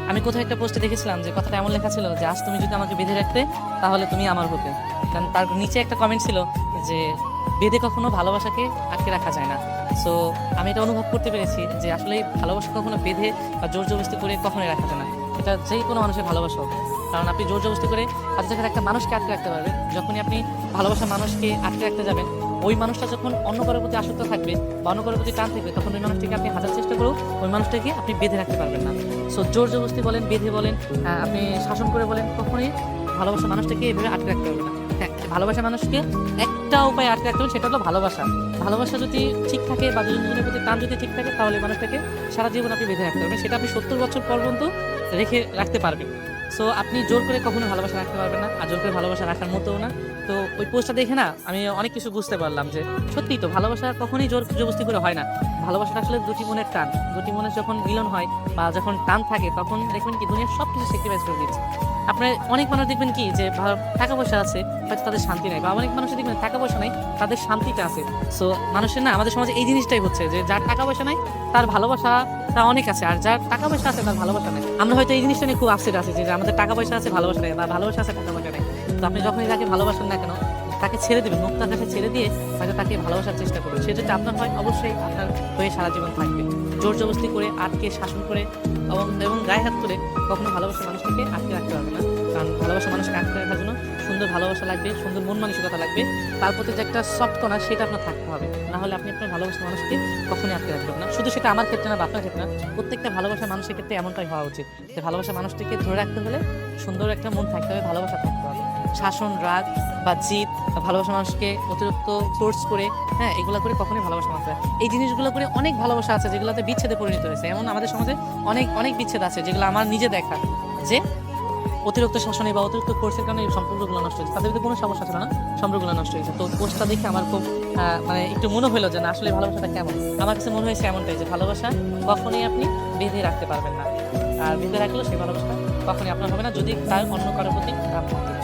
আমি কোথাও একটা পোস্টে দেখেছিলাম যে কথাটা এমন লেখা ছিল যে আজ তুমি যদি আমাকে বেঁধে রাখতে তাহলে তুমি আমার হতে। কারণ তার নিচে একটা কমেন্ট ছিল যে বেঁধে কখনো ভালোবাসাকে আটকে রাখা যায় না। সো আমি এটা অনুভব করতে পেরেছি যে আসলে এই ভালোবাসা কখনো বেঁধে বা জোর জবরদস্তি করে কখনোই রাখা যায় না। এটা যেই কোনো মানুষের ভালোবাসা হোক, কারণ আপনি জোর জবরদস্তি করে হয়তো জায়গায় একটা মানুষকে আটকে রাখতে পারবেন, যখনই আপনি ভালোবাসার মানুষকে আটকে রাখতে যাবেন ওই মানুষটা যখন অন্য কারোর প্রতি আসক্ত থাকবে বা অন্য কারোর প্রতি টান থাকবে, তখন ওই মানুষটিকে আপনি হাজার চেষ্টা করেও ওই মানুষটাকে আপনি বেঁধে রাখতে পারবেন না। সো জোর জবরদস্তি বলেন, বেঁধে বলেন, আপনি শাসন করে বলেন, কখনোই ভালোবাসা মানুষটাকে এভাবে আটকে রাখতে পারবে না। হ্যাঁ, ভালোবাসা মানুষকে একটা উপায়ে আটকে রাখতে হবে, সেটা হলো ভালোবাসা। ভালোবাসা যদি ঠিক থাকে বা দুজনের প্রতি টান যদি ঠিক থাকে, তাহলে মানুষটাকে সারা জীবন আপনি বেঁধে রাখতে পারবেন, সেটা আপনি 70 বছর পর্যন্ত রেখে রাখতে পারবেন। সো আপনি জোর করে কখনো ভালোবাসা রাখতে পারবেন না, আর জোর করে ভালোবাসা রাখার মতোও না। তো ওই পোস্টটা দেখে না আমি অনেক কিছু বুঝতে পারলাম যে সত্যিই তো ভালোবাসা কখনোই জোর জবরদস্তি করে হয় না। ভালোবাসাটা আসলে দুটি মনের টান, দুটি মনের যখন মিলন হয় বা যখন টান থাকে, তখন দেখবেন কি দুনিয়ার সব কিছু স্যাক্রিফাইস করে দিচ্ছে। আপনার অনেক মানুষ দেখবেন কি যে টাকা পয়সা আছে হয়তো তাদের শান্তি নাই, বা অনেক মানুষ দেখবেন টাকা পয়সা নাই তাদের শান্তিটা আছে। সো মানুষের না আমাদের সমাজে এই জিনিসটাই হচ্ছে যে যার টাকা পয়সা নাই তার ভালোবাসা তা অনেক আছে, আর যার টাকা পয়সা আছে তার ভালোবাসা নাই। আমরা হয়তো এই জিনিসটা নিয়ে খুব আপসেট আছি যে আমাদের টাকা পয়সা আছে ভালোবাসা নেই, বা ভালোবাসা আছে টাকা পয়সা নেই। তো আপনি যখনই তাকে ভালোবাসেন না কেন, তাকে ছেড়ে দেবেন, মুক্তার কাছে ছেড়ে দিয়ে হয়তো তাকে ভালোবাসার চেষ্টা করবেন। সে যদি আপনার হয় অবশ্যই আপনার হয়ে সারা জীবন থাকবে। জোর জবরদস্তি করে, আটকে, শাসন করে এবং গায়ে হাত তুলে কখনো ভালোবাসার মানুষটাকে আটকে রাখতে পারবে না। কারণ ভালোবাসা মানুষকে আটকে রাখার জন্য সুন্দর ভালোবাসা লাগবে, সুন্দর মন মানসিকতা লাগবে, তার প্রতি যে একটা সফট কণা সেটা আপনার থাকতে হবে। না হলে আপনি আপনার ভালোবাসার মানুষকে কখনোই আটকে রাখবেন না। শুধু সেটা আমার ক্ষেত্রে না বা আপনার ক্ষেত্রে না, প্রত্যেকটা ভালোবাসার মানুষের ক্ষেত্রে এমনটাই হওয়া উচিত যে ভালোবাসার মানুষটিকে ধরে রাখতে হলে সুন্দর একটা মন থাকতে হবে, ভালোবাসা থাকতে হবে। শাসন, রাগ বা জিদ, ভালোবাসা মানুষকে অতিরিক্ত ফোর্স করে, হ্যাঁ, এগুলো করে কখনোই ভালোবাসা মানুষ হয়। এই জিনিসগুলো করে অনেক ভালোবাসা আছে যেগুলোতে বিচ্ছেদে পরিণত হয়েছে। এমন আমাদের সমাজে অনেক অনেক বিচ্ছেদ আছে যেগুলো আমার নিজে দেখা, যে অতিরিক্ত শাসনে বা অতিরিক্ত ফোর্সের কারণে এই সম্পর্কগুলো নষ্ট হয়েছে। তাদের কোনো সমস্যা ছিল না, সম্পর্কগুলো নষ্ট হয়েছে। তো পোস্টটা দেখে আমার খুব মানে একটু মনে হলো যে না আসলে ভালোবাসাটা কেমন। আমার কাছে মনে হয়েছে এমনটাই যে ভালোবাসা কখনোই আপনি বেঁধে রাখতে পারবেন না, আর বেঁধে রাখলেও সেই ভালোবাসা কখনোই আপনার হবে না যদি তার অন্য কারোর প্রতি রাগ থাকে।